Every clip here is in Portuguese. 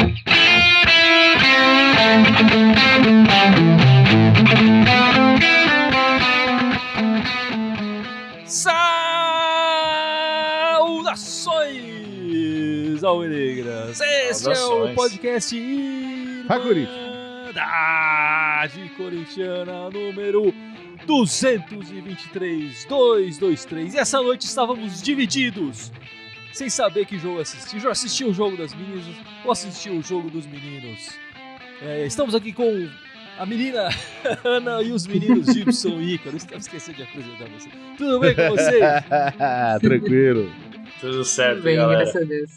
Saudações, alvinegras! Este é o podcast Irmandade Corintiana número 223. E essa noite estávamos divididos, sem saber que jogo assistir. Já assisti o jogo das meninas ou assisti o jogo dos meninos? Estamos aqui com a menina Ana e os meninos Gibson e Ícaro. Esqueci de apresentar você. Tudo bem com vocês? Tranquilo. Tudo certo, tudo bem, galera. Graças a Deus.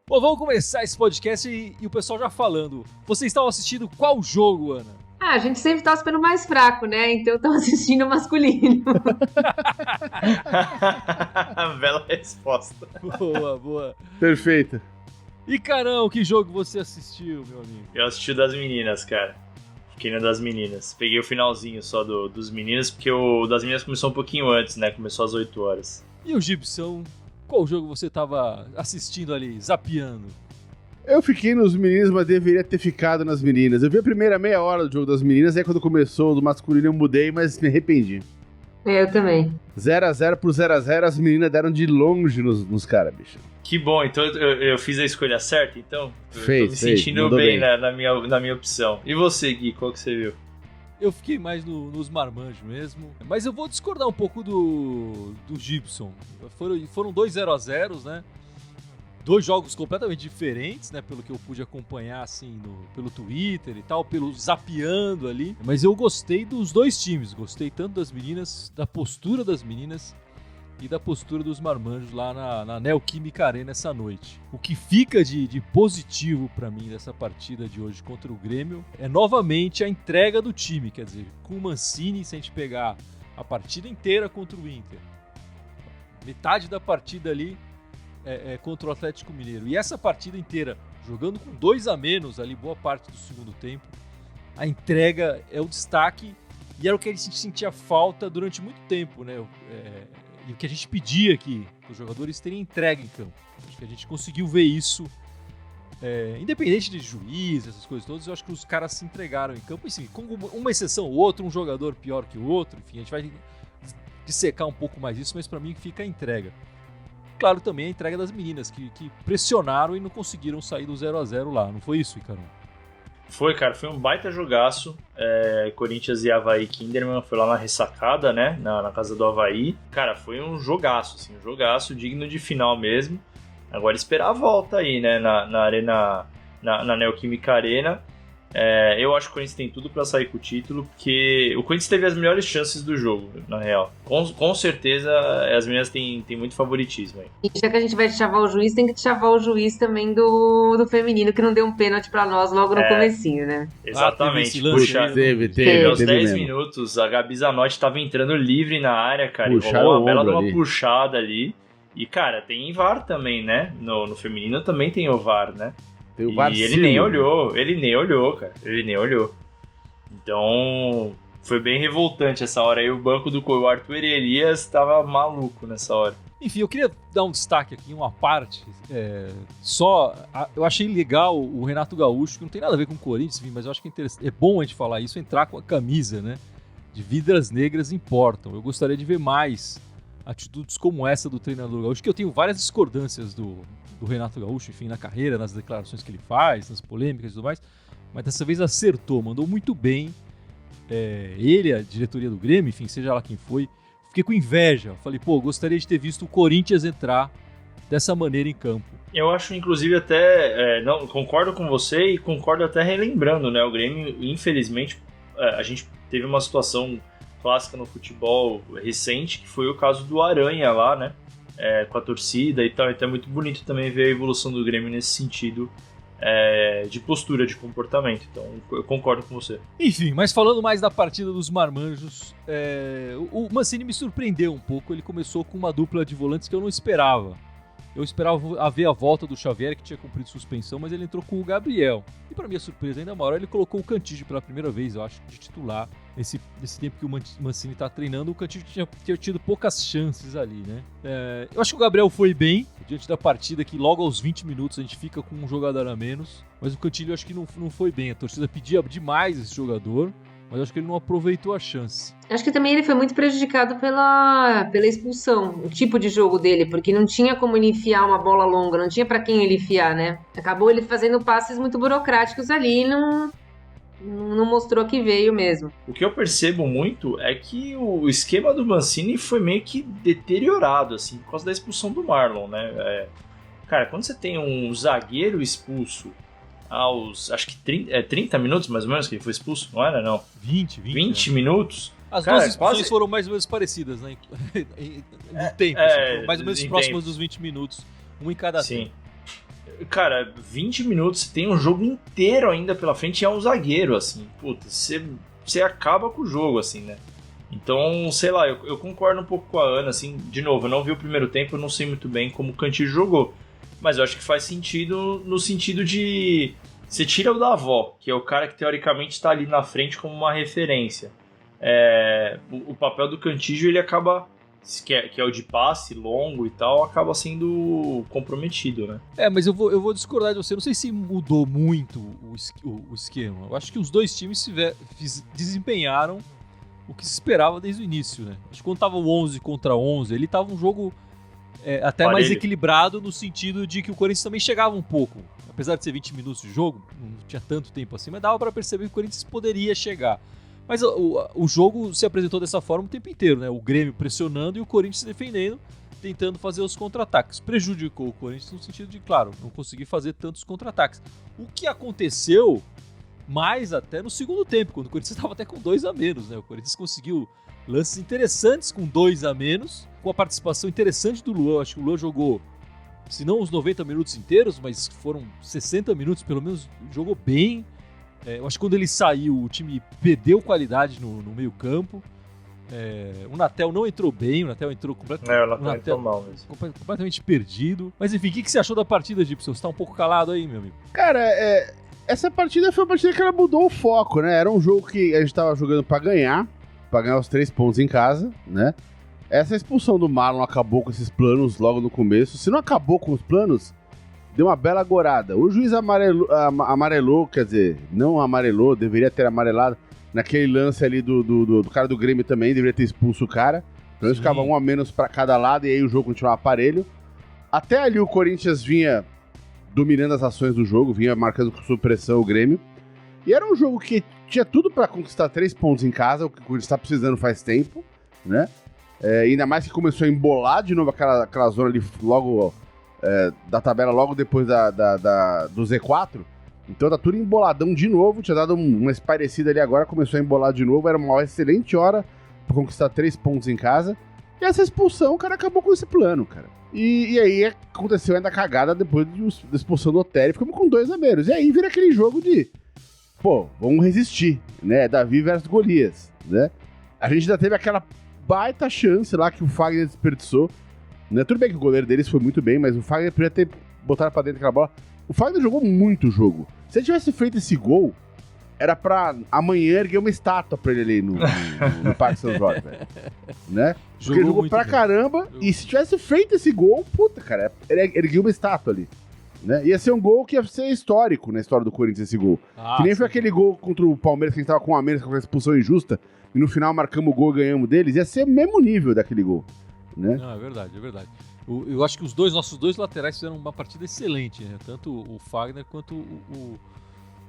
Bom, vamos começar esse podcast e o pessoal já falando. Vocês estavam assistindo qual jogo, Ana? A gente sempre torce pelo mais fraco, né? Então estamos assistindo o masculino. Bela resposta. Boa. Perfeita. E Carão, que jogo você assistiu, meu amigo? Eu assisti o das meninas, cara. Fiquei no das meninas. Peguei o finalzinho só dos meninos, porque o das meninas começou um pouquinho antes, né? Começou às 8 horas. E o Gibson, qual jogo você tava assistindo ali, zapeando? Eu fiquei nos meninos, mas deveria ter ficado nas meninas. Eu vi a primeira meia hora do jogo das meninas, aí quando começou do masculino eu mudei, mas me arrependi. Eu também. 0x0 pro 0x0, as meninas deram de longe nos caras, bicho. Que bom, então eu fiz a escolha certa, então? Fez, tô me sentindo mandou bem, bem. na minha opção. E você, Gui, qual que você viu? Eu fiquei mais nos marmanjos mesmo, mas eu vou discordar um pouco do Gibson. Foram 2 0x0, né? Dois jogos completamente diferentes, né? Pelo que eu pude acompanhar, assim, pelo Twitter e tal, pelo zapeando ali. Mas eu gostei dos dois times. Gostei tanto das meninas, da postura das meninas e da postura dos marmanjos lá na Neoquímica Arena essa noite. O que fica de positivo pra mim dessa partida de hoje contra o Grêmio é novamente a entrega do time. Quer dizer, com o Mancini, se a gente pegar a partida inteira contra o Inter, metade da partida ali contra o Atlético Mineiro. E essa partida inteira, jogando com 2 a menos ali, boa parte do segundo tempo, a entrega é o destaque e era o que a gente sentia falta durante muito tempo, né? E o que a gente pedia aqui, os jogadores terem entrega em campo. Acho que a gente conseguiu ver isso, independente de juiz, essas coisas todas, eu acho que os caras se entregaram em campo. Assim, com uma exceção ou outra, um jogador pior que o outro, enfim, a gente vai dissecar um pouco mais isso, mas para mim fica a entrega. Claro, também a entrega das meninas, que pressionaram e não conseguiram sair do 0x0 lá. Não foi isso, Icarão? Foi, cara, foi um baita jogaço. Corinthians e Avaí Kinderman foi lá na ressacada, né? Na casa do Avaí. Cara, foi um jogaço, assim, um jogaço digno de final mesmo. Agora esperar a volta aí, né? Na Arena, na Neoquímica Arena. Eu acho que o Corinthians tem tudo pra sair com o título, porque o Corinthians teve as melhores chances do jogo, na real. Com certeza as meninas têm muito favoritismo aí. E já que a gente vai chavar o juiz, tem que chavar o juiz também do feminino, que não deu um pênalti pra nós logo no comecinho, né? Exatamente. Teve aos 10 mesmo. minutos, a Gabi Zanotti tava entrando livre na área, cara. Puxaram e rolou o uma bela de ombro uma ali. puxada ali. E, cara, tem VAR também, né? No feminino também tem o VAR, né? Tem o E Varzinho. ele nem olhou, cara. Ele nem olhou. Então, foi bem revoltante essa hora aí. O banco do Arthur Elias tava maluco nessa hora. Enfim, eu queria dar um destaque aqui, uma parte. Eu achei legal o Renato Gaúcho, que não tem nada a ver com o Corinthians, enfim, mas eu acho que é bom a gente falar isso, entrar com a camisa, né? De vidas negras importam. Eu gostaria de ver mais atitudes como essa do treinador Gaúcho, que eu tenho várias discordâncias do Renato Gaúcho, enfim, na carreira, nas declarações que ele faz, nas polêmicas e tudo mais, mas dessa vez acertou, mandou muito bem. Ele, a diretoria do Grêmio, enfim, seja lá quem foi, fiquei com inveja. Falei, gostaria de ter visto o Corinthians entrar dessa maneira em campo. Eu acho, inclusive, até... concordo com você e concordo até relembrando, né? O Grêmio, infelizmente, a gente teve uma situação clássica no futebol recente, que foi o caso do Aranha lá, né? Com a torcida e tal. Então é muito bonito também ver a evolução do Grêmio nesse sentido de postura, de comportamento. Então eu concordo com você. Enfim, mas falando mais da partida dos marmanjos, o Mancini me surpreendeu um pouco. Ele começou com uma dupla de volantes que eu não esperava. Eu esperava ver a volta do Xavier, que tinha cumprido suspensão, mas ele entrou com o Gabriel. E para minha surpresa ainda maior, ele colocou o Cantígio pela primeira vez, eu acho, de titular Nesse tempo que o Mancini tá treinando, o Cantillo tinha tido poucas chances ali, né? Eu acho que o Gabriel foi bem, diante da partida, que logo aos 20 minutos a gente fica com um jogador a menos, mas o Cantillo acho que não foi bem. A torcida pedia demais esse jogador, mas acho que ele não aproveitou a chance. Acho que também ele foi muito prejudicado pela expulsão, o tipo de jogo dele, porque não tinha como ele enfiar uma bola longa, não tinha pra quem ele enfiar, né? Acabou ele fazendo passes muito burocráticos ali e não mostrou que veio mesmo. O que eu percebo muito é que o esquema do Mancini foi meio que deteriorado, assim, por causa da expulsão do Marlon, né? Cara, quando você tem um zagueiro expulso aos, acho que 30 minutos mais ou menos que ele foi expulso, não era, não? 20 minutos. As cara, duas expulsões foram mais ou menos parecidas, né? No tempo, assim, mais ou menos próximas dos 20 minutos, um em cada tempo. Cara, 20 minutos, você tem um jogo inteiro ainda pela frente e é um zagueiro, assim. Puta, você acaba com o jogo, assim, né? Então, sei lá, eu concordo um pouco com a Ana, assim. De novo, eu não vi o primeiro tempo, eu não sei muito bem como o Cantillo jogou. Mas eu acho que faz sentido no sentido de... Você tira o Davó, que é o cara que teoricamente está ali na frente como uma referência. O papel do Cantillo, ele acaba... Que é o de passe longo e tal, acaba sendo comprometido, né? Mas eu vou discordar de você. Não sei se mudou muito o esquema. Eu acho que os dois times desempenharam o que se esperava desde o início, né? Acho que quando tava o 11 contra 11, ele tava um jogo até mais equilibrado, no sentido de que o Corinthians também chegava um pouco. Apesar de ser 20 minutos de jogo, não tinha tanto tempo assim, mas dava para perceber que o Corinthians poderia chegar. Mas o jogo se apresentou dessa forma o tempo inteiro, né? O Grêmio pressionando e o Corinthians se defendendo, tentando fazer os contra-ataques. Prejudicou o Corinthians no sentido de, claro, não conseguir fazer tantos contra-ataques. O que aconteceu mais até no segundo tempo, quando o Corinthians estava até com 2 a menos, né? O Corinthians conseguiu lances interessantes com 2 a menos, com a participação interessante do Luan. Acho que o Luan jogou, se não os 90 minutos inteiros, mas foram 60 minutos pelo menos, jogou bem. Eu acho que quando ele saiu, o time perdeu qualidade no meio campo. O Natel não entrou bem, o Natel entrou completamente entrou mal mesmo. Completamente perdido. Mas enfim, o que você achou da partida, Gibson? Você tá um pouco calado aí, meu amigo? Cara, essa partida foi uma partida que ela mudou o foco, né? Era um jogo que a gente tava jogando pra ganhar os 3 pontos em casa, né? Essa expulsão do Marlon acabou com esses planos logo no começo. Se não acabou com os planos, deu uma bela gorada. O juiz amarelou, quer dizer, não amarelou, deveria ter amarelado. Naquele lance ali do cara do Grêmio também, deveria ter expulso o cara. Então eles ficavam 1 a menos pra cada lado e aí o jogo continuava aparelho. Até ali o Corinthians vinha dominando as ações do jogo, vinha marcando com supressão o Grêmio. E era um jogo que tinha tudo pra conquistar 3 pontos em casa, o que o Corinthians tá precisando faz tempo, né? Ainda mais que começou a embolar de novo aquela zona ali logo... da tabela logo depois do Z4, então tá tudo emboladão de novo, tinha dado uma esparecida ali agora, começou a embolar de novo, era uma excelente hora pra conquistar 3 pontos em casa, e essa expulsão, o cara acabou com esse plano, cara. E aí aconteceu ainda a cagada depois da expulsão do Otério, ficamos com 2 a menos, e aí vira aquele jogo de, vamos resistir, né, Davi versus Golias, né. A gente ainda teve aquela baita chance lá que o Fagner desperdiçou. Tudo bem que o goleiro deles foi muito bem, mas o Fagner podia ter botado pra dentro aquela bola. O Fagner jogou muito o jogo. Se ele tivesse feito esse gol, era pra amanhã erguer uma estátua pra ele ali no Parque São Jorge, velho. Né? Porque ele jogou pra caramba, e se tivesse feito esse gol, puta, cara, ele ergueu uma estátua ali. Né? Ia ser um gol que ia ser histórico na história do Corinthians, esse gol. Que nem foi aquele gol contra o Palmeiras, que a gente tava com o América com a expulsão injusta, e no final marcamos o gol e ganhamos deles. Ia ser o mesmo nível daquele gol. Né? Não, é verdade. Eu acho que os nossos dois laterais fizeram uma partida excelente, né? Tanto o Fagner quanto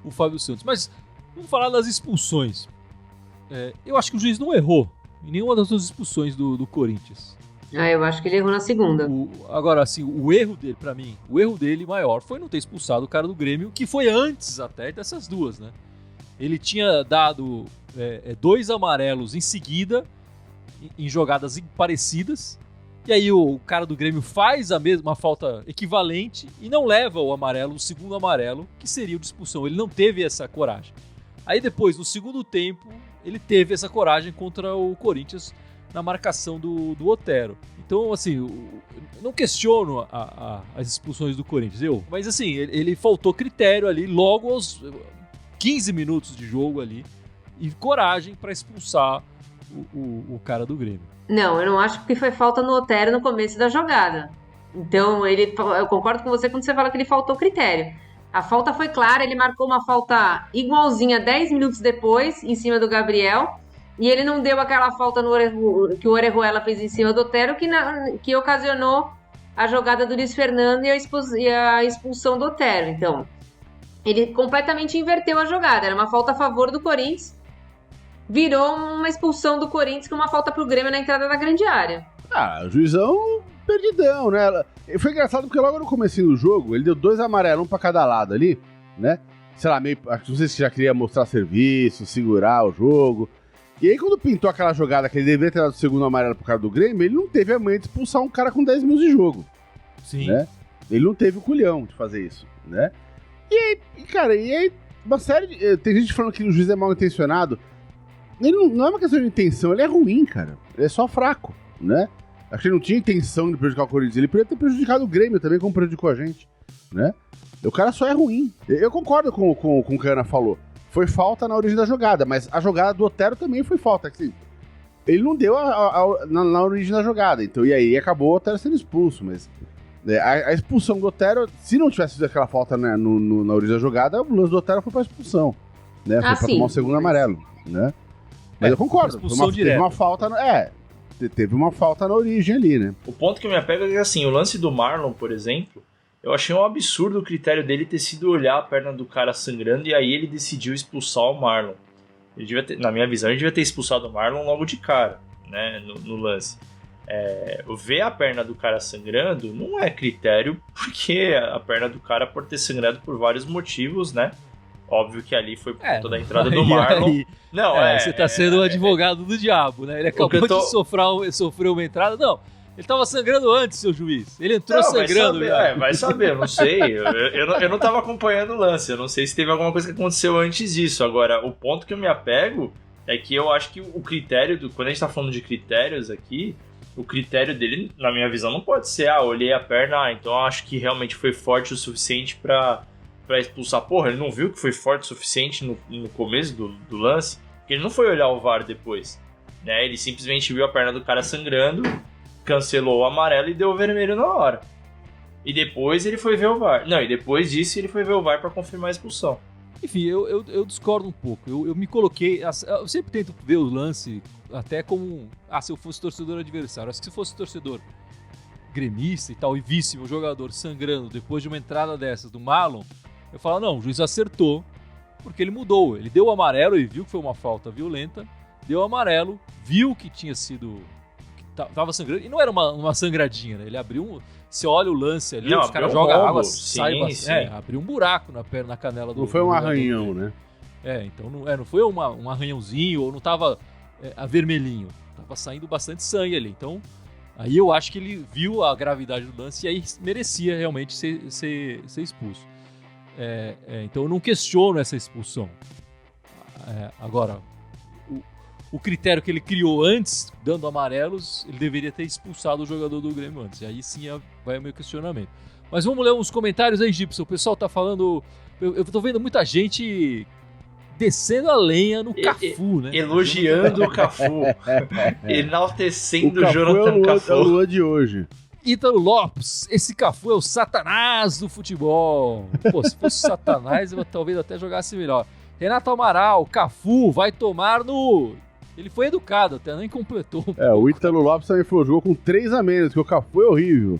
o Fábio Santos. Mas vamos falar das expulsões. Eu acho que o juiz não errou em nenhuma das duas expulsões do Corinthians. Eu acho que ele errou na segunda. Agora, assim, o erro dele, pra mim, o erro dele maior foi não ter expulsado o cara do Grêmio, que foi antes até dessas duas, né? Ele tinha dado 2 amarelos em seguida, em jogadas parecidas, e aí o cara do Grêmio faz a mesma falta equivalente e não leva o segundo amarelo, que seria o de expulsão. Ele não teve essa coragem. Aí depois, no segundo tempo, ele teve essa coragem contra o Corinthians na marcação do Otero. Então, assim, eu não questiono as expulsões do Corinthians, mas assim, ele faltou critério ali logo aos 15 minutos de jogo ali. e coragem para expulsar o cara do Grêmio. Não, eu não acho que foi falta no Otero no começo da jogada. Então, eu concordo com você quando você fala que ele faltou critério. A falta foi clara, ele marcou uma falta igualzinha 10 minutos depois, em cima do Gabriel, e ele não deu aquela falta que o Orejuela fez em cima do Otero, que ocasionou a jogada do Luiz Fernando e a expulsão do Otero. Então, ele completamente inverteu a jogada. Era uma falta a favor do Corinthians, virou uma expulsão do Corinthians com uma falta pro Grêmio na entrada da grande área. O juizão perdidão, né? Foi engraçado porque logo no comecinho do jogo, ele deu 2 amarelos, um pra cada lado ali, né? Sei lá, não sei se já queria mostrar serviço, segurar o jogo. E aí quando pintou aquela jogada que ele deveria ter dado o segundo amarelo pro cara do Grêmio, ele não teve a manha de expulsar um cara com 10 minutos de jogo. Sim. Né? Ele não teve o culhão de fazer isso, né? E aí, uma série de... Tem gente falando que o juiz é mal intencionado. Ele não é uma questão de intenção, ele é ruim, cara. Ele é só fraco, né? Acho que ele não tinha intenção de prejudicar o Corinthians. Ele poderia ter prejudicado o Grêmio também, como prejudicou a gente, né? O cara só é ruim. Eu concordo com o que a Ana falou. Foi falta na origem da jogada, mas a jogada do Otero também foi falta. Assim, ele não deu na origem da jogada. Então, e aí acabou o Otero sendo expulso, mas... A expulsão do Otero, se não tivesse sido aquela falta, né, na origem da jogada, o lance do Otero foi pra expulsão, né? Foi pra tomar um segundo amarelo, né? Mas eu concordo, teve uma falta, teve uma falta na origem ali, né? O ponto que eu me apego é que, assim, o lance do Marlon, por exemplo, eu achei um absurdo o critério dele ter sido olhar a perna do cara sangrando e aí ele decidiu expulsar o Marlon. Ele devia ter, na minha visão, ele devia ter expulsado o Marlon logo de cara, né, no lance. Ver a perna do cara sangrando não é critério, porque a perna do cara pode ter sangrado por vários motivos, né? Óbvio que ali foi por conta da entrada do Marlon. Você tá sendo o advogado do diabo, né? Ele acabou de sofrer uma entrada. Não, ele tava sangrando antes, seu juiz. Ele entrou sangrando. Vai saber, eu não sei. Eu não tava acompanhando o lance. Eu não sei se teve alguma coisa que aconteceu antes disso. Agora, o ponto que eu me apego é que eu acho que o critério, quando a gente tá falando de critérios aqui, o critério dele, na minha visão, não pode ser, olhei a perna, então eu acho que realmente foi forte o suficiente pra expulsar. Porra, ele não viu que foi forte o suficiente no começo do lance? Porque ele não foi olhar o VAR depois, né? Ele simplesmente viu a perna do cara sangrando, cancelou o amarelo e deu o vermelho na hora. E depois ele foi ver o VAR. Não, e depois disso ele foi ver o VAR pra confirmar a expulsão. Enfim, eu discordo um pouco. Eu me coloquei... Eu sempre tento ver o lance até como... se eu fosse torcedor adversário. Acho que se fosse torcedor gremista e tal, e visse o jogador sangrando depois de uma entrada dessas do Marlon, eu falo, não, o juiz acertou, porque ele mudou. Ele deu o amarelo e viu que foi uma falta violenta, deu o amarelo, viu que tinha sido... que tava sangrando, e não era uma sangradinha, né? Ele abriu Você olha o lance ali, os caras jogam água, sai bastante. Abriu um buraco na canela do... Não foi um arranhão, né? Então não foi um arranhãozinho, ou não tava avermelhinho. Tava saindo bastante sangue ali. Então, aí eu acho que ele viu a gravidade do lance e aí merecia realmente ser expulso. Então eu não questiono essa expulsão. Agora, o critério que ele criou antes, dando amarelos, ele deveria ter expulsado o jogador do Grêmio antes. E aí sim vai o meu questionamento. Mas vamos ler uns comentários aí, Gibson. O pessoal tá falando... Eu tô vendo muita gente descendo a lenha no Cafu, né? Elogiando o Cafu. Enaltecendo o Jonathan Cafu. É o Lua de hoje. Ítalo Lopes, esse Cafu é o Satanás do futebol. Pô, se fosse Satanás, eu talvez até jogasse melhor. Renato Amaral, Cafu vai tomar no... Ele foi educado, até nem completou. O Ítalo Lopes também jogou com 3 a menos, que o Cafu é horrível.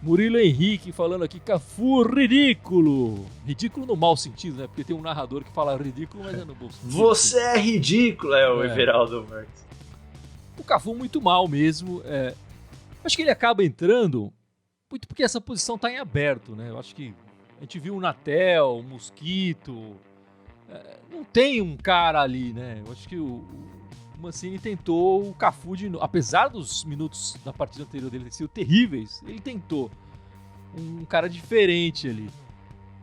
Murilo Henrique falando aqui, Cafu ridículo. Ridículo no mau sentido, né? Porque tem um narrador que fala ridículo, mas é no bom sentido. Você é ridículo, o Everaldo Marques. O Cafu muito mal mesmo. Acho que ele acaba entrando muito porque essa posição tá em aberto, né? Eu acho que a gente viu o Natel, o Mosquito. Não tem um cara ali, né? Eu acho que o Mancini tentou o Cafu de novo. Apesar dos minutos da partida anterior dele terem sido terríveis, ele tentou um cara diferente ali.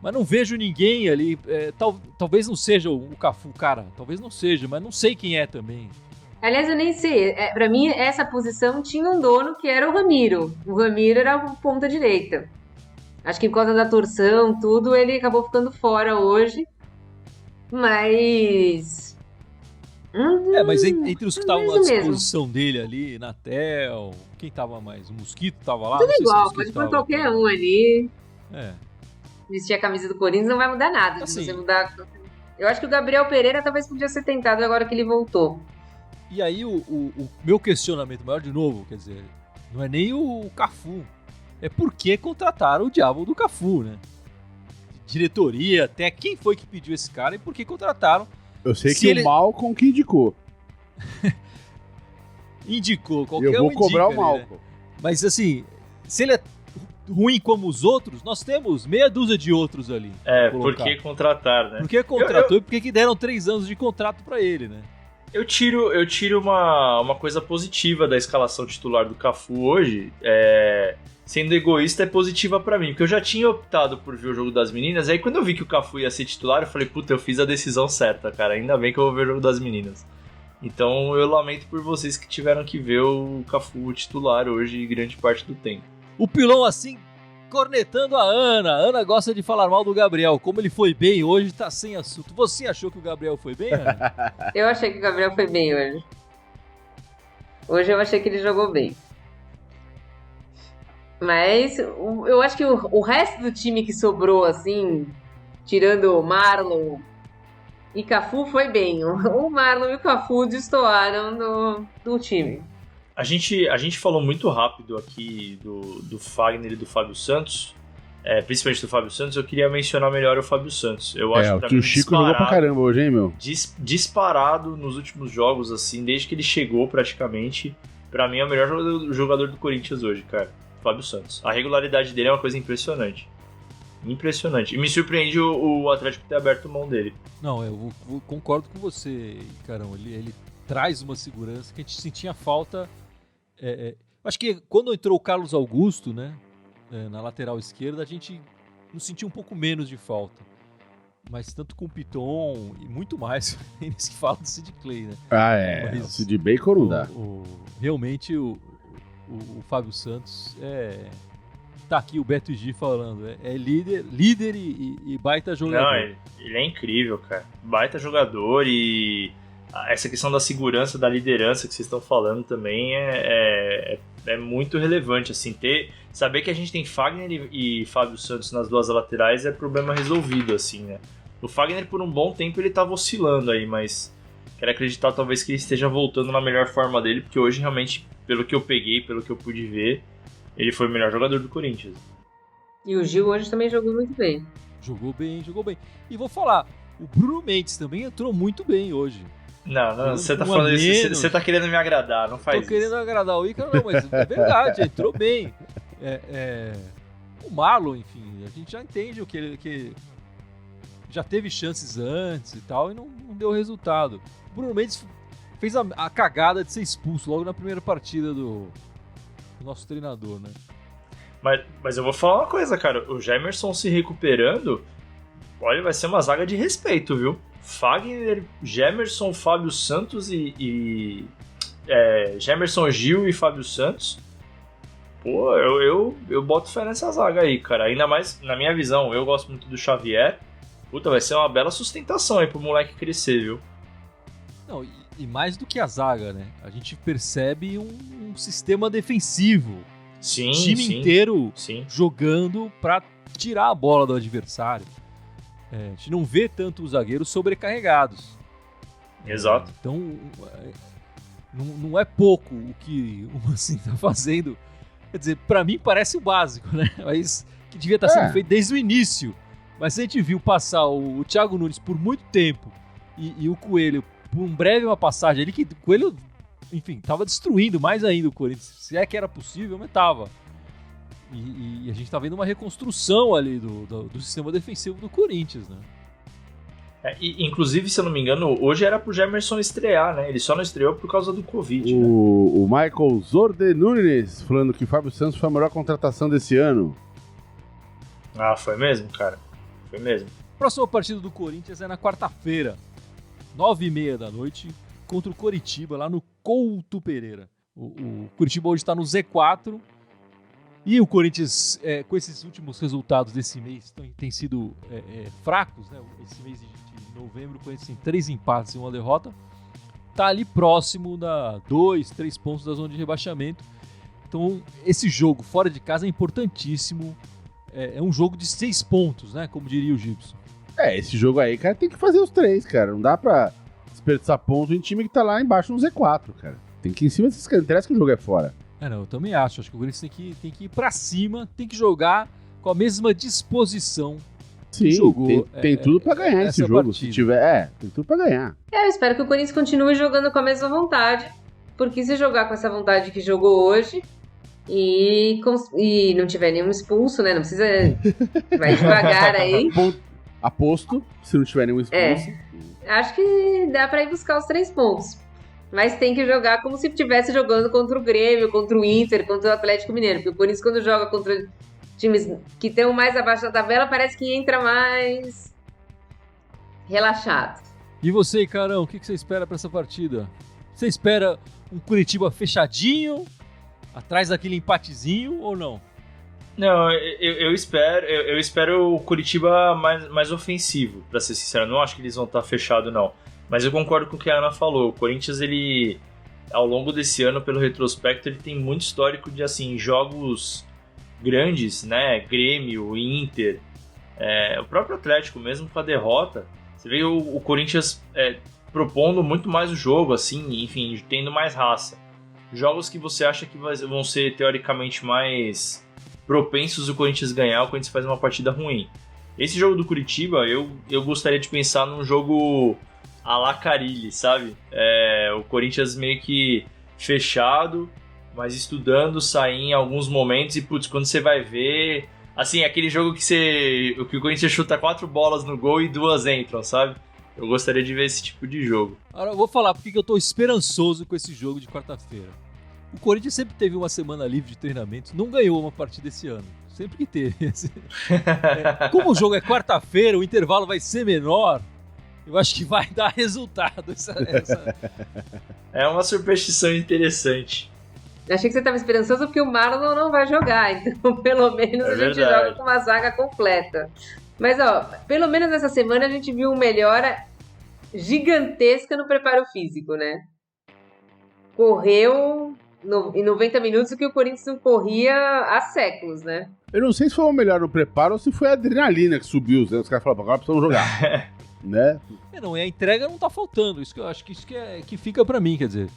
Mas não vejo ninguém ali. Talvez não seja o Cafu, cara. Talvez não seja, mas não sei quem é também. Aliás, eu nem sei. Pra mim, essa posição tinha um dono que era o Ramiro. O Ramiro era o ponta direita. Acho que por causa da torção, tudo, ele acabou ficando fora hoje. Mas Mas entre os que estavam à mesmo. disposição dele ali, Natel, quem tava mais? O Mosquito tava lá? Tudo Não sei se o igual, Mosquito pode pôr tava qualquer também. um ali. É. Vestir a camisa do Corinthians não vai mudar nada. Assim, Se você mudar. Eu acho que o Gabriel Pereira talvez podia ser tentado agora que ele voltou. E aí o meu questionamento maior de novo, quer dizer, não é nem o Cafu, é por que contrataram o diabo do Cafu, né? Diretoria, até quem foi que pediu esse cara e por que contrataram? Eu sei Se que ele- o Malcolm que indicou. Indicou, E qualquer eu vou um cobrar indica o ali, né? Malcolm. Mas assim, se ele é ruim como os outros, nós temos meia dúzia de outros ali. pra Por colocar. que contratar, né? Por que contratou e por que deram 3 anos de contrato pra ele, né? Eu tiro uma coisa positiva da escalação titular do Cafu hoje. Sendo egoísta, é positiva pra mim. Porque eu já tinha optado por ver o jogo das meninas. Aí quando eu vi que o Cafu ia ser titular, eu falei, puta, eu fiz a decisão certa, cara. Ainda bem que eu vou ver o jogo das meninas. Então eu lamento por vocês que tiveram que ver o Cafu titular hoje grande parte do tempo. O Pilão assim, cornetando a Ana. A Ana gosta de falar mal do Gabriel. Como ele foi bem hoje, tá sem assunto. Você achou que o Gabriel foi bem, Ana? Eu achei que o Gabriel foi bem hoje. Hoje eu achei que ele jogou bem. Mas eu acho que o resto do time que sobrou, assim, tirando o Marlon e Cafu, foi bem. O Marlon e o Cafu destoaram do time. A gente falou muito rápido aqui do Fagner e do Fábio Santos. Principalmente do Fábio Santos, eu queria mencionar melhor o Fábio Santos. Eu acho O pra tio mim Chico jogou pra caramba hoje, hein, meu? disparado nos últimos jogos, assim, desde que ele chegou praticamente. Pra mim é o melhor jogador do Corinthians hoje, cara. Fábio Santos. A regularidade dele é uma coisa impressionante. Impressionante. E me surpreende o Atlético ter aberto mão dele. Não, eu concordo com você, Carão. Ele traz uma segurança que a gente sentia falta. Acho que quando entrou o Carlos Augusto, né, na lateral esquerda, a gente nos sentiu um pouco menos de falta. Mas tanto com o Piton e muito mais, eles que falam do Sid Clay, né? Mas O Sid Bacon não dá. Realmente o Fábio Santos tá aqui o Beto G falando, é líder e baita jogador. Não, ele é incrível, cara. Baita jogador e essa questão da segurança, da liderança que vocês estão falando também é muito relevante, assim, saber que a gente tem Fagner e Fábio Santos nas duas laterais é problema resolvido, assim, né? O Fagner por um bom tempo ele tava oscilando aí, mas quero acreditar talvez que ele esteja voltando na melhor forma dele, porque hoje realmente, pelo que eu peguei, pelo que eu pude ver, ele foi o melhor jogador do Corinthians. E o Gil hoje também jogou muito bem. Jogou bem. E vou falar, o Bruno Mendes também entrou muito bem hoje. Não, você tá Um falando a isso, menos. você tá querendo me agradar, não faz Tô isso. querendo agradar o Ícaro, não, mas é verdade, entrou bem. O Marlon, enfim, a gente já entende o que já teve chances antes e tal, e não deu resultado. O Bruno Mendes fez a cagada de ser expulso logo na primeira partida do nosso treinador, né? Mas eu vou falar uma coisa, cara. O Gemerson se recuperando, olha, vai ser uma zaga de respeito, viu? Fagner, Gemerson, Fábio Santos Gemerson, Gil e Fábio Santos. Pô, eu boto fé nessa zaga aí, cara. Ainda mais, na minha visão, eu gosto muito do Xavier. Puta, vai ser uma bela sustentação aí pro moleque crescer, viu? Não, e mais do que a zaga, né? A gente percebe um sistema defensivo. Sim, O time sim, inteiro sim. jogando pra tirar a bola do adversário. A gente não vê tanto os zagueiros sobrecarregados. Exato. Então, não é pouco o que o Mancini tá fazendo. Quer dizer, pra mim parece o básico, né? Mas que devia estar sendo feito desde o início. Mas a gente viu passar o Thiago Nunes por muito tempo e o Coelho por uma passagem ali, que o Coelho, enfim, tava destruindo mais ainda o Corinthians. Se é que era possível, mas tava. E a gente tá vendo uma reconstrução ali do sistema defensivo do Corinthians, né? Inclusive, se eu não me engano, hoje era pro Gemerson estrear, né? Ele só não estreou por causa do Covid, né? O Michael Zorde Nunes falando que Fábio Santos foi a melhor contratação desse ano. Ah, foi mesmo, cara? Foi mesmo. Próxima partida do Corinthians é na quarta-feira, 9h30 da noite, contra o Coritiba, lá no Couto Pereira. O Coritiba hoje está no Z4 e o Corinthians, com esses últimos resultados desse mês, tem sido fracos, né? Esse mês de novembro, o Corinthians tem 3 empates e 1 derrota. tá ali próximo da 2, 3 pontos da zona de rebaixamento. Então, esse jogo fora de casa é importantíssimo. É um jogo de 6 pontos, né? Como diria o Gibson. Esse jogo aí, cara, tem que fazer os 3, cara. Não dá pra desperdiçar ponto em time que tá lá embaixo no Z4, cara. Tem que ir em cima desses caras. Interessa que o jogo é fora. Não, eu também acho. Acho que o Corinthians tem que ir pra cima, tem que jogar com a mesma disposição. Sim, jogou, tem tudo pra ganhar esse jogo. Partida. Se tiver, tem tudo pra ganhar. Eu espero que o Corinthians continue jogando com a mesma vontade, porque se jogar com essa vontade que jogou hoje e não tiver nenhum expulso, né? Não precisa. Vai devagar aí. Aposto, se não tiver nenhum expulso. Acho que dá pra ir buscar os 3 pontos. Mas tem que jogar como se estivesse jogando contra o Grêmio, contra o Inter, contra o Atlético Mineiro. Porque o Corinthians, quando joga contra times que estão mais abaixo da tabela, parece que entra mais relaxado. E você, Carão, o que você espera pra essa partida? Você espera um Curitiba fechadinho, atrás daquele empatezinho ou não? Não, eu espero o Curitiba mais ofensivo, pra ser sincero. Não acho que eles vão estar fechados, não. Mas eu concordo com o que a Ana falou. O Corinthians, ele, ao longo desse ano, pelo retrospecto, ele tem muito histórico de, assim, jogos grandes, né? Grêmio, Inter, o próprio Atlético, mesmo com a derrota. Você vê o Corinthians propondo muito mais o jogo, assim, enfim, tendo mais raça. Jogos que você acha que vão ser, teoricamente, mais propensos o Corinthians ganhar, o Corinthians faz uma partida ruim. Esse jogo do Curitiba, eu gostaria de pensar num jogo à la Carille, sabe? O Corinthians meio que fechado, mas estudando, sair em alguns momentos e, putz, quando você vai ver... Assim, aquele jogo que o Corinthians chuta 4 bolas no gol e 2 entram, sabe? Eu gostaria de ver esse tipo de jogo. Agora eu vou falar porque eu tô esperançoso com esse jogo de quarta-feira. O Corinthians sempre teve uma semana livre de treinamento, não ganhou uma partida esse ano. Sempre que teve. Como o jogo é quarta-feira, o intervalo vai ser menor, eu acho que vai dar resultado. É uma superstição interessante. Achei que você estava esperançoso porque o Marlon não vai jogar, então pelo menos a gente joga com uma zaga completa. Mas, ó, pelo menos essa semana a gente viu uma melhora gigantesca no preparo físico, né? Correu em 90 minutos o que o Corinthians não corria há séculos, né? Eu não sei se foi o melhor no preparo ou se foi a adrenalina que subiu, né? Os caras falaram, agora precisamos jogar. Né? Não, e a entrega não tá faltando, isso que eu acho que fica pra mim, quer dizer,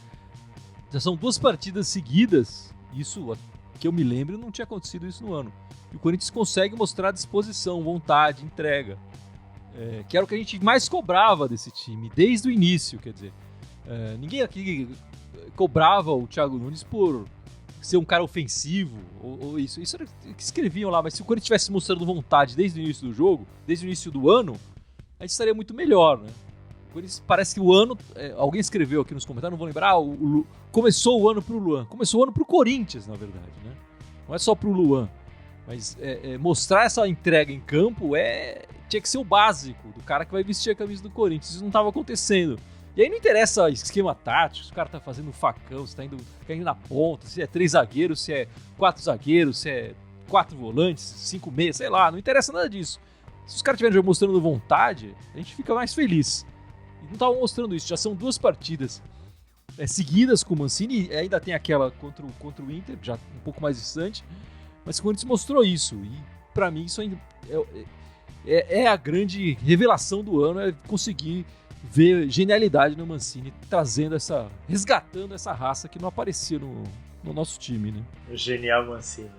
já são 2 partidas seguidas, isso que eu me lembro não tinha acontecido isso no ano, e o Corinthians consegue mostrar disposição, vontade, entrega, que era o que a gente mais cobrava desse time, desde o início, quer dizer, ninguém aqui cobrava o Thiago Nunes por ser um cara ofensivo, ou isso era o que escreviam lá, mas se o Corinthians estivesse mostrando vontade desde o início do jogo, desde o início do ano, a gente estaria muito melhor, né? Parece que o ano... alguém escreveu aqui nos comentários, não vou lembrar, começou o ano pro Luan. Começou o ano pro Corinthians, na verdade, né? Não é só pro Luan. Mas mostrar essa entrega em campo tinha que ser o básico do cara que vai vestir a camisa do Corinthians. Isso não estava acontecendo. E aí não interessa esquema tático, se o cara tá fazendo facão, se tá indo na ponta, se é 3 zagueiros, se é 4 zagueiros, se é 4 volantes, 5 meias, sei lá, não interessa nada disso. Se os caras estiverem mostrando vontade, a gente fica mais feliz. E não estavam mostrando isso, já são 2 partidas seguidas com o Mancini, e ainda tem aquela contra o Inter, já um pouco mais distante, mas o Corinthians mostrou isso, e pra mim isso ainda é a grande revelação do ano, é conseguir ver genialidade no Mancini, resgatando essa raça que não aparecia no nosso time, né? O genial Mancini.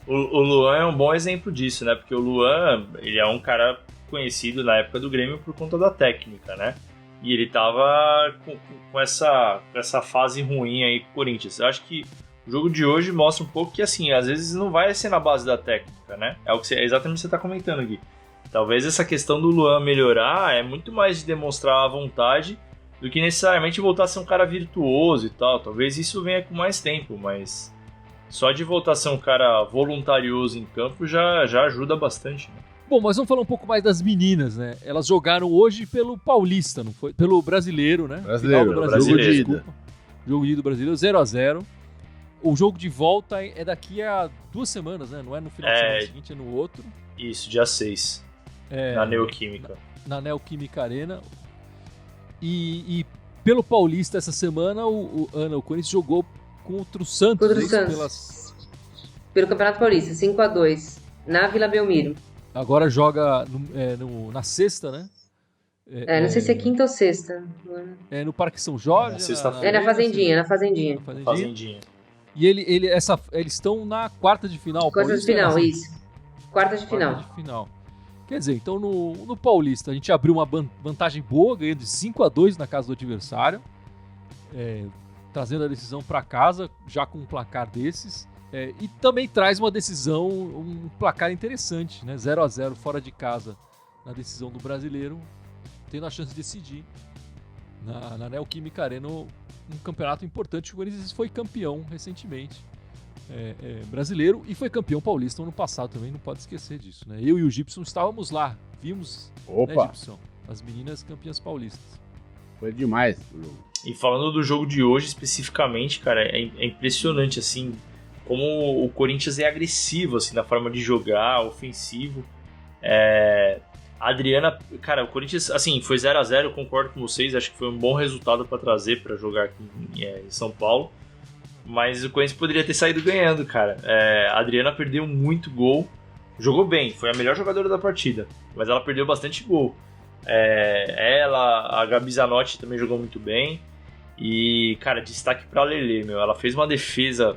O Luan é um bom exemplo disso, né? Porque o Luan, ele é um cara conhecido na época do Grêmio por conta da técnica, né? E ele tava com essa fase ruim aí com o Corinthians. Eu acho que o jogo de hoje mostra um pouco que, assim, às vezes não vai ser na base da técnica, né? É exatamente o que você tá comentando aqui. Talvez essa questão do Luan melhorar é muito mais de demonstrar a vontade do que necessariamente voltar a ser um cara virtuoso e tal. Talvez isso venha com mais tempo, mas só de voltar a ser um cara voluntarioso em campo já ajuda bastante, né? Bom, mas vamos falar um pouco mais das meninas, né? Elas jogaram hoje pelo Paulista, não foi? Pelo Brasileiro, né? Brasileiro. Jogo de ida do Brasileiro, 0x0. O jogo de volta é daqui a 2 semanas, né? Não é no final de semana seguinte, é no outro. Isso, dia 6. Na Neoquímica. Na Neoquímica Arena. E pelo Paulista essa semana, o Corinthians jogou contra o Santos. Contra o Santos. Pelo Campeonato Paulista, 5-2, na Vila Belmiro. Agora joga na sexta, né? Não sei se é quinta ou sexta. No Parque São Jorge. Sexta-feira. Na Fazendinha. Fazendinha. E eles estão na quarta de final. Quarta de final, isso. Quarta de final. Quer dizer, então no Paulista a gente abriu uma vantagem boa, ganhando de 5-2 na casa do adversário, trazendo a decisão para casa, já com um placar desses. E também traz uma decisão, um placar interessante, né? 0-0 fora de casa na decisão do Brasileiro, tendo a chance de decidir na Neoquímica Arena um campeonato importante. O Corinthians foi campeão recentemente brasileiro e foi campeão paulista ano passado também, não pode esquecer disso, né? Eu e o Gibson estávamos lá, vimos, né, Gibson, as meninas campeãs paulistas. Foi demais. E falando do jogo de hoje especificamente, cara, é impressionante, assim, como o Corinthians é agressivo, assim, na forma de jogar, ofensivo. A Adriana, cara, o Corinthians, assim, foi 0-0, eu concordo com vocês, acho que foi um bom resultado para trazer para jogar aqui em São Paulo, mas o Corinthians poderia ter saído ganhando, cara. A Adriana perdeu muito gol, jogou bem, foi a melhor jogadora da partida, mas ela perdeu bastante gol. A Gabi Zanotti também jogou muito bem. E, cara, destaque pra Lelê, meu. Ela fez uma defesa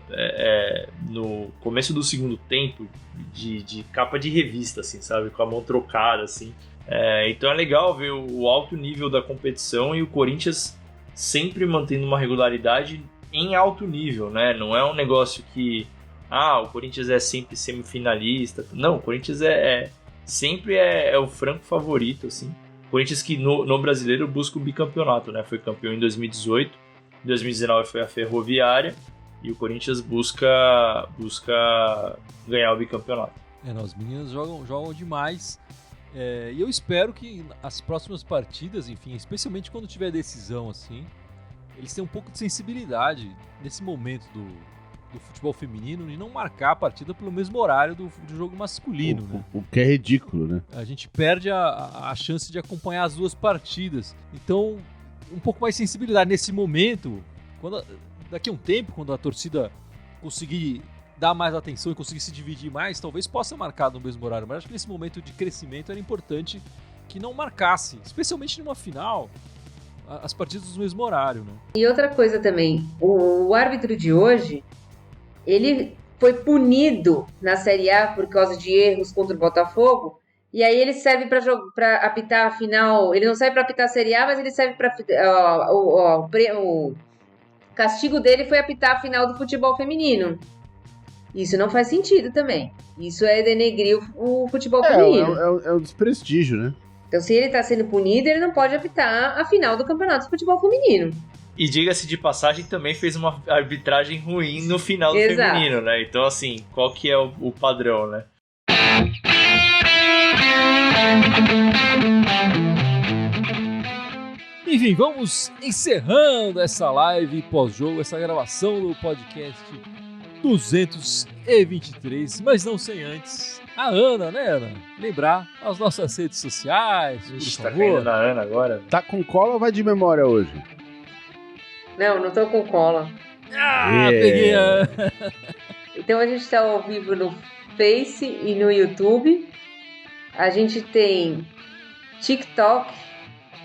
no começo do segundo tempo de capa de revista, assim, sabe? Com a mão trocada, assim. Então é legal ver o alto nível da competição e o Corinthians sempre mantendo uma regularidade em alto nível, né? Não é um negócio que... o Corinthians é sempre semifinalista. Não, o Corinthians sempre é o franco favorito, assim. Corinthians que no Brasileiro busca o bicampeonato, né? Foi campeão em 2018, em 2019 foi a Ferroviária e o Corinthians busca ganhar o bicampeonato. As meninas jogam demais e eu espero que as próximas partidas, enfim, especialmente quando tiver decisão assim, eles tenham um pouco de sensibilidade nesse momento do futebol feminino e não marcar a partida pelo mesmo horário do jogo masculino, né? O que é ridículo, né? A gente perde a chance de acompanhar as duas partidas. Então, um pouco mais de sensibilidade nesse momento, daqui a um tempo, quando a torcida conseguir dar mais atenção e conseguir se dividir mais, talvez possa marcar no mesmo horário. Mas acho que nesse momento de crescimento era importante que não marcasse, especialmente numa final, as partidas do mesmo horário, né? E outra coisa também, o árbitro de hoje, ele foi punido na Série A por causa de erros contra o Botafogo, e aí ele serve para apitar a final. Ele não serve para apitar a Série A, mas ele serve para... o castigo dele foi apitar a final do futebol feminino. Isso não faz sentido também. Isso é denegrir o futebol feminino. É um desprestígio, né? Então, se ele está sendo punido, ele não pode apitar a final do campeonato de futebol feminino. E diga-se de passagem, também fez uma arbitragem ruim no final do feminino, né? Então, assim, qual que é o padrão, né? Enfim, vamos encerrando essa live pós-jogo, essa gravação do podcast 223, mas não sem antes a Ana, né, Ana? Lembrar as nossas redes sociais, por favor. Tá caindo na Ana agora. Tá com cola ou vai de memória hoje? Não tô com cola. Peguei a... Então a gente tá ao vivo no Face e no YouTube. A gente tem TikTok,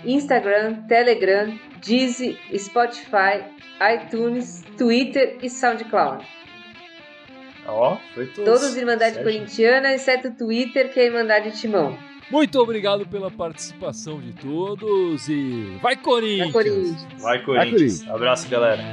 Instagram, Telegram, Deezer, Spotify, iTunes, Twitter e SoundCloud. Foi todos Irmandade Corintiana, exceto o Twitter, que é Irmandade Timão. Muito obrigado pela participação de todos e vai Corinthians! Vai Corinthians! Vai Corinthians! Abraço, galera!